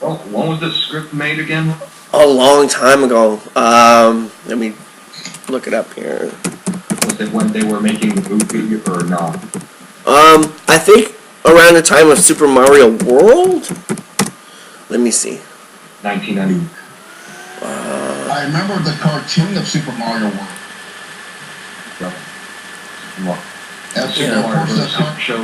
Oh, when was the script made again? A long time ago. Let me look it up here. Was it when they were making the movie or not? I think around the time of Super Mario World? Let me see. 1990. I remember the cartoon of Super Mario World. That's Super Mario Bros. Show.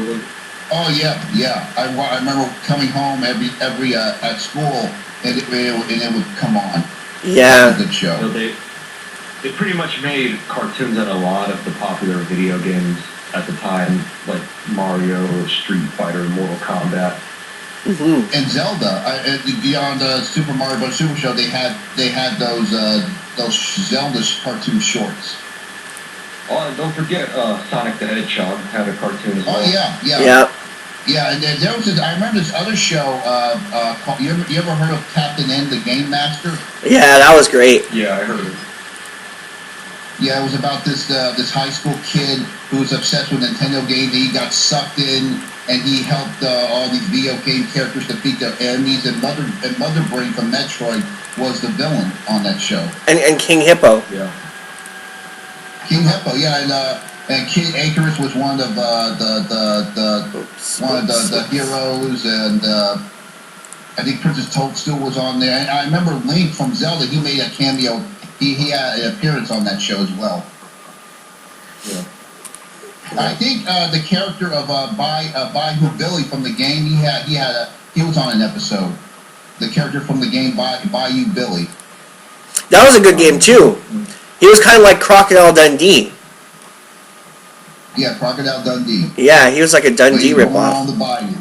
Oh yeah. I remember coming home every at school, and it would come on. Yeah. That was a good show. So they pretty much made cartoons out of a lot of the popular video games at the time, like Mario, Street Fighter, Mortal Kombat. Mm-hmm. And Zelda, beyond Super Mario Bros. Super Show, they had those Zelda cartoon shorts. Oh, and don't forget Sonic the Hedgehog had a cartoon as well. Oh yeah. And there was I remember this other show. Called, you ever heard of Captain N, the Game Master? Yeah, that was great. Yeah, I heard of it. Yeah, it was about this high school kid who was obsessed with Nintendo games. He got sucked in, and he helped all these video game characters defeat their enemies. And Mother Brain from Metroid was the villain on that show. And King Hippo. Yeah. King Hippo, yeah, and King Icarus was one of the heroes, and I think Princess Toadstool was on there. And I remember Link from Zelda. He made a cameo. He had an appearance on that show as well. Yeah. I think the character of Bayou Billy from the game, he was on an episode. The character from the game Bayou Billy. That was a good game too. He was kind of like Crocodile Dundee. Yeah, Crocodile Dundee. Yeah, he was like a Dundee ripoff. On the bayou.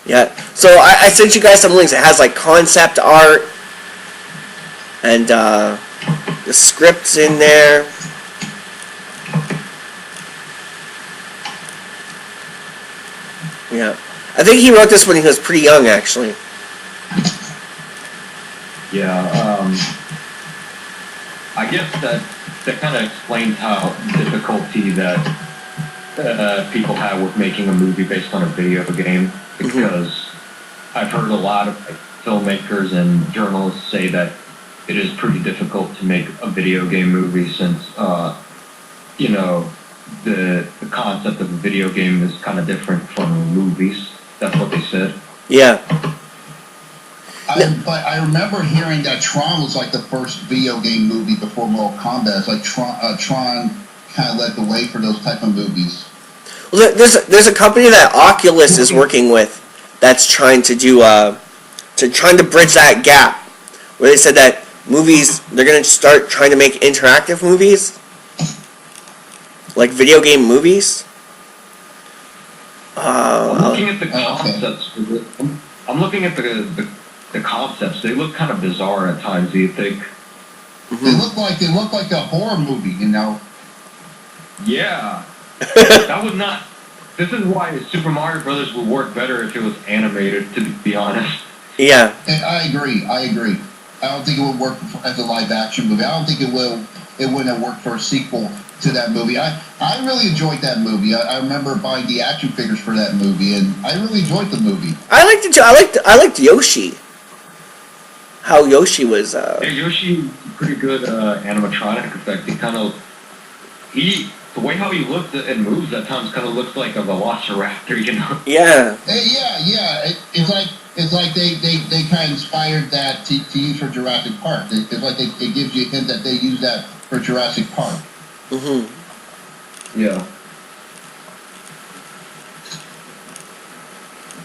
Yeah, so I sent you guys some links. It has like concept art and the scripts in there. Yeah, I think he wrote this when he was pretty young, actually. Yeah, I guess that kind of explains how difficulty that people have with making a movie based on a video game, because I've heard a lot of filmmakers and journalists say that it is pretty difficult to make a video game movie since, you know, the concept of a video game is kind of different from movies. That's what they said. Yeah. But I remember hearing that Tron was like the first video game movie before Mortal Kombat. It's like Tron kind of led the way for those type of movies. Well, there's a company that Oculus is working with that's trying to do trying to bridge that gap, where they said that movies, they're gonna start trying to make interactive movies, like video game movies. I'm looking at the concepts. I'm looking at the concepts. They look kind of bizarre at times. Do you think? They look like a horror movie, you know. Yeah. That would not. This is why Super Mario Brothers would work better if it was animated, to be honest. Yeah. And I agree. I don't think it would work as a live action movie. I don't think it wouldn't have worked for a sequel to that movie. I really enjoyed that movie. I remember buying the action figures for that movie, and I really enjoyed the movie. I liked it too. I liked Yoshi. How Yoshi was. Yeah, Yoshi, pretty good animatronic effect. The way how he looks and moves at times kind of looks like a velociraptor, you know? Yeah. Yeah. It's like they kind of inspired that to use for Jurassic Park. It's like it gives you a hint that they use that for Jurassic Park. Yeah.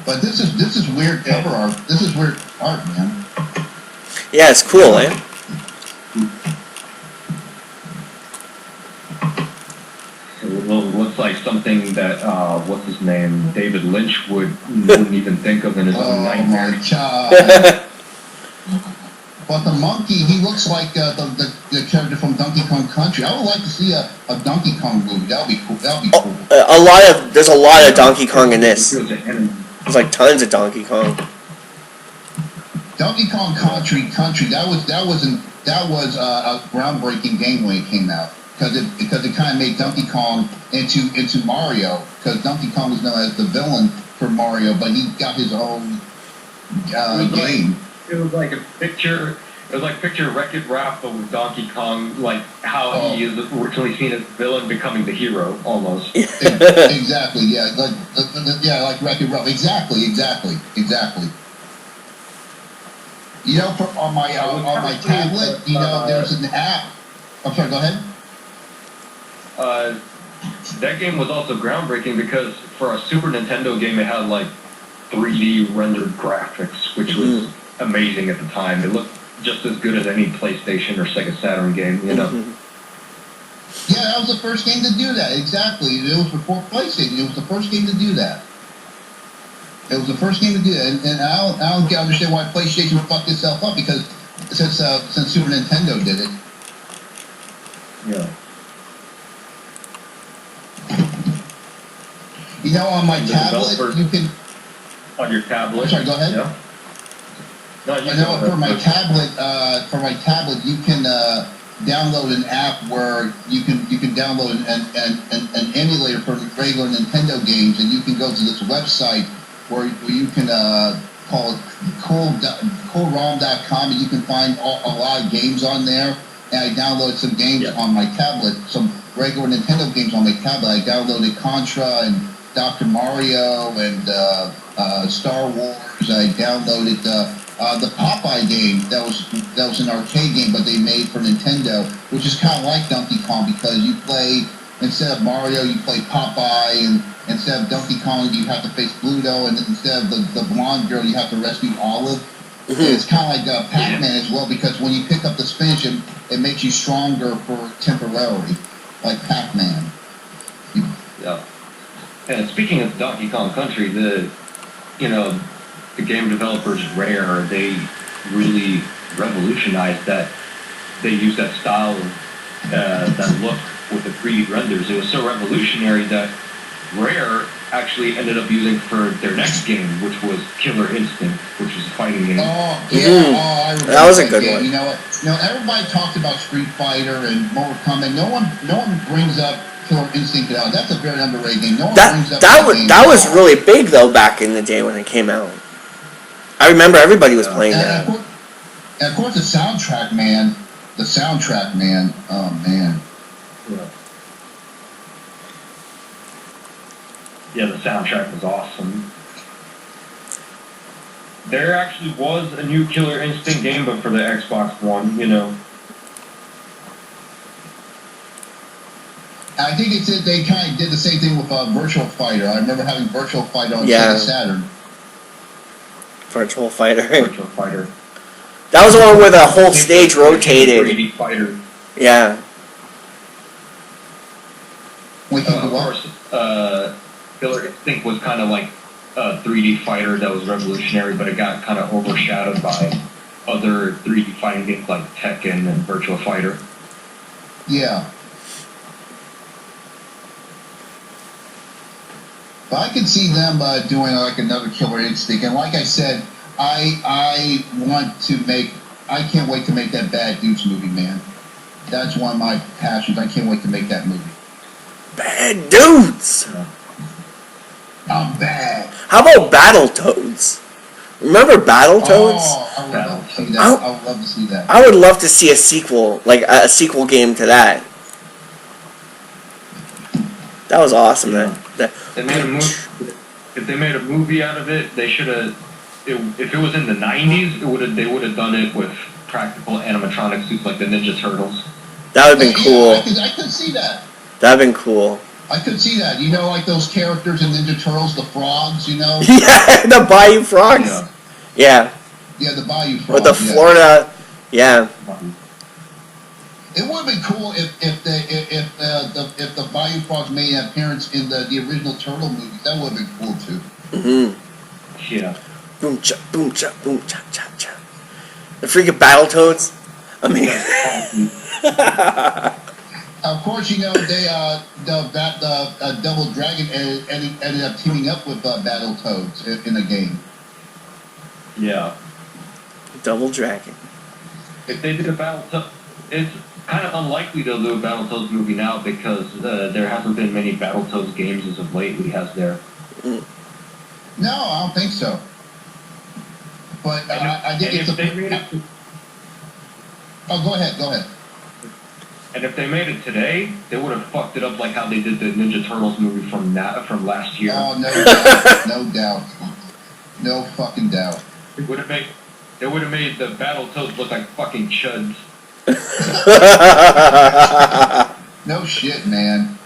But this is weird cover art. This is weird art, man. Yeah, it's cool, eh? It looks like something that what's his name, David Lynch wouldn't even think of in his own nightmare. My God. But the monkey, he looks like the character from Donkey Kong Country. I would like to see a Donkey Kong movie. That would be cool. There's a lot of Donkey Kong in this. There's like tons of Donkey Kong. Donkey Kong Country. That was a groundbreaking game when it came out. because it kind of made Donkey Kong into Mario, because Donkey Kong was known as the villain for Mario, but he got his own game. It was like a picture. It was like picture Wreck-It Ralph, but with Donkey Kong, like how he is originally seen as the villain becoming the hero, almost. Exactly. Yeah. Like Wreck-It Ralph. Exactly. You know, on my tablet, you know, there's an app. I'm sorry. Go ahead. That game was also groundbreaking because for a Super Nintendo game, it had like 3D rendered graphics, which was amazing at the time. It looked just as good as any PlayStation or Sega Saturn game, you know. Yeah, that was the first game to do that. Exactly. It was before PlayStation. It was the first game to do that. It was the first game to do that, and I don't understand why PlayStation fucked itself up, because since Super Nintendo did it. Yeah. You know, on my tablet, you can. On your tablet. I'm sorry. Go ahead. Yeah. No, you know, for my tablet, you can download an app where you can download an emulator for regular Nintendo games, and you can go to this website where you can call it coolrom.com, and you can find a lot of games on there. And I downloaded some games on my tablet, some regular Nintendo games on my tablet. I downloaded Contra and Dr. Mario and Star Wars. I downloaded the Popeye game that was an arcade game, but they made for Nintendo, which is kind of like Donkey Kong, because you play, instead of Mario, you play Popeye, and instead of Donkey Kong, you have to face Bluto, and instead of the blonde girl, you have to rescue Olive. It's kind of like Pac-Man as well, because when you pick up the spinach, it makes you stronger for temporarily, like Pac-Man. Yeah. And speaking of Donkey Kong Country, the game developers Rare, they really revolutionized that. They used that style, that look with the 3D renders. It was so revolutionary that Rare actually ended up using for their next game, which was Killer Instinct, which was a fighting game. Oh, yeah. I remember that was a good one. You know what? Everybody talked about Street Fighter and Mortal Kombat. No one brings up Killer Instinct at all. That's a very underrated game. No one brings up that was really big though back in the day when it came out. I remember everybody was playing that. And of course, the soundtrack, man. Oh man. Yeah, the soundtrack was awesome. There actually was a new Killer Instinct game, but for the Xbox One, you know. I think they kind of did the same thing with Virtual Fighter. I remember having Virtual Fighter on Sega Saturn. Virtual Fighter. Virtual Fighter. That was the one where the whole stage rotated. 3D Fighter. Yeah. Of course, Killer Instinct was kind of like a 3D fighter that was revolutionary, but it got kind of overshadowed by other 3D fighting games like Tekken and Virtua Fighter. Yeah. But I could see them doing like another Killer Instinct, and like I said, I can't wait to make that Bad Dudes movie, man. That's one of my passions. I can't wait to make that movie. Bad Dudes. Yeah. I'm bad. How about Battletoads? Remember Battletoads? Oh, I would love to see that. I would love to see that. I would love to see a sequel, like a sequel game to that. That was awesome. They made a movie. If they made a movie out of it, they should have. If it was in the '90s, they would have done it with practical animatronic suits like the Ninja Turtles. That would have been cool. I could see that. That would have been cool. I could see that. You know, like those characters in Ninja Turtles, the frogs, you know? Yeah, the Bayou Frogs. Yeah. Yeah, the Bayou Frogs. Or the Florida, yeah. It would have been cool if the Bayou Frogs made an appearance in the original Turtle movies. That would have been cool too. Yeah. Boom cha boom cha boom cha cha cha. The freaking Battletoads. I mean. Of course, you know they the Double Dragon ended up teaming up with Battletoads in a game. Yeah. Double Dragon. If they did a Battletoads, kind of unlikely they'll do a Battletoads movie now because there hasn't been many Battletoads games as of lately, has there? No, I don't think so. But I think it's a... Oh, go ahead. And if they made it today, they would have fucked it up like how they did the Ninja Turtles movie from last year. Oh, no doubt. No doubt. No fucking doubt. It would have made the Battletoads look like fucking chuds. No shit, man.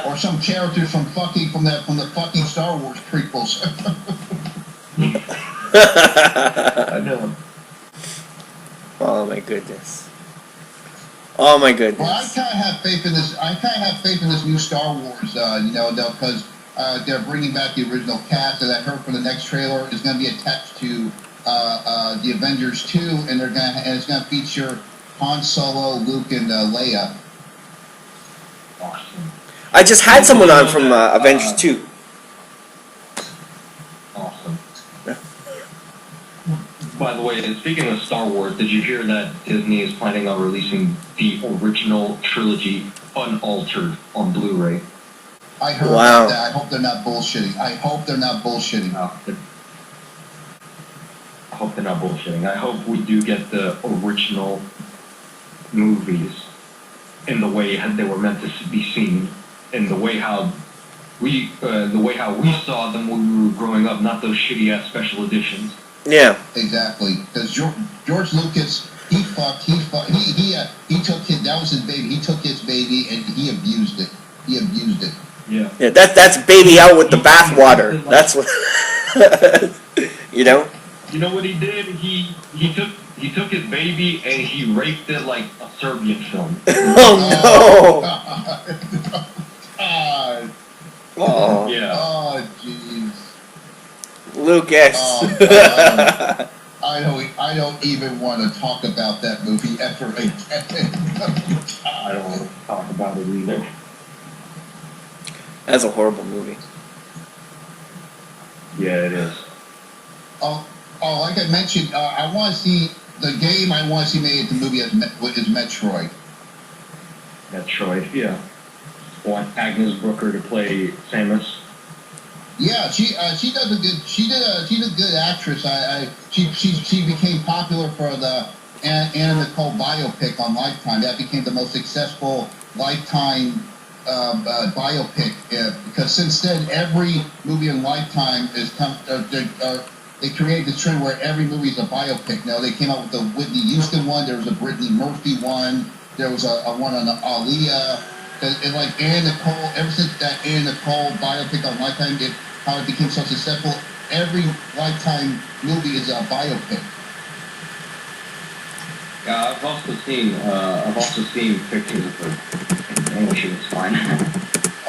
Or some characters from the fucking Star Wars prequels. I know. Oh my goodness. Oh my goodness. Well, I kind of have faith in this. I kind of have faith in this new Star Wars. Because they're bringing back the original cast, and I heard from the next trailer is going to be attached to the Avengers 2, and it's going to feature Han Solo, Luke, and Leia. Awesome. I just had someone on from Avengers 2. Awesome. By the way, speaking of Star Wars, did you hear that Disney is planning on releasing the original trilogy unaltered on Blu-ray? I heard about that. I hope they're not bullshitting. I hope they're not bullshitting. I hope we do get the original movies in the way they were meant to be seen, in the way how we saw them when we were growing up, not those shitty ass special editions. Yeah. Exactly. Because George Lucas, he took his, that was his baby. He took his baby and he abused it. Yeah. Yeah. That's baby out with the bathwater. That's what. You know. You know what he did? He took his baby and he raped it like a Serbian film. Oh no! God. Oh. Yeah. Oh jeez. Lucas. Oh, I don't even want to talk about that movie ever again. I don't want to talk about it either. That's a horrible movie. Yeah, it is. Oh, like I mentioned, I want to see the game. I want to see made into the movie is Metroid. Metroid, yeah. Want Agnes Brooker to play Samus? Yeah, she does a good. She's a good actress. She became popular for the Anna Nicole biopic on Lifetime. That became the most successful Lifetime biopic because since then every movie in Lifetime is they created this trend where every movie is a biopic. Now they came out with the Whitney Houston one. There was a Brittany Murphy one. There was a one on Aaliyah. And like Anna Nicole, ever since that Anna Nicole biopic on Lifetime, how it became so successful, every Lifetime movie is a biopic. Yeah, I've also seen pictures of her. I know she was fine.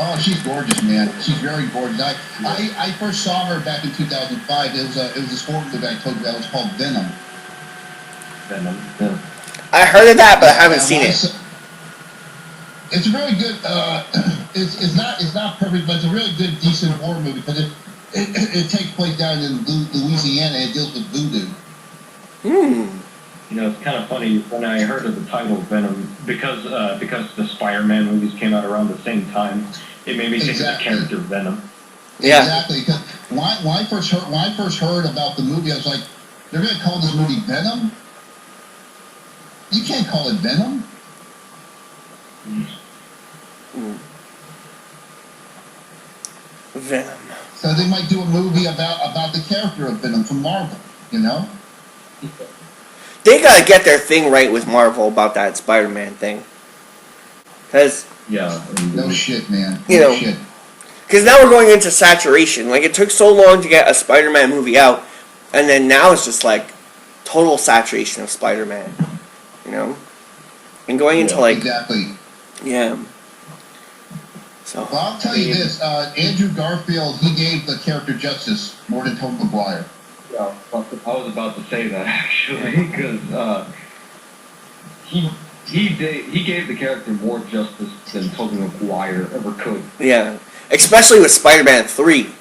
Oh, she's gorgeous, man. She's very gorgeous. I first saw her back in 2005. It was a sport movie I told you about. It was called Venom. Venom. Yeah. I heard of that, but I haven't seen it. It's a really good. It's not perfect, but it's a really good, decent horror movie because it takes place down in Louisiana. And it deals with voodoo. You know, it's kind of funny when I heard of the title Venom because the Spider-Man movies came out around the same time. It made me think of the character Venom. Yeah. Exactly. Because when I first heard about the movie, I was like, they're going to call this movie Venom? You can't call it Venom. Venom. So they might do a movie about the character of Venom from Marvel, you know? They gotta get their thing right with Marvel about that Spider-Man thing. Cause no shit, man. You know, shit. Cause now we're going into saturation. Like it took so long to get a Spider-Man movie out, and then now it's just like total saturation of Spider-Man. You know, and going into like exactly. Yeah. So. Well, I'll tell you this: Andrew Garfield, he gave the character justice more than Tobey Maguire. Yeah, I was about to say that actually because he gave the character more justice than Tobey Maguire ever could. Yeah, especially with Spider-Man 3.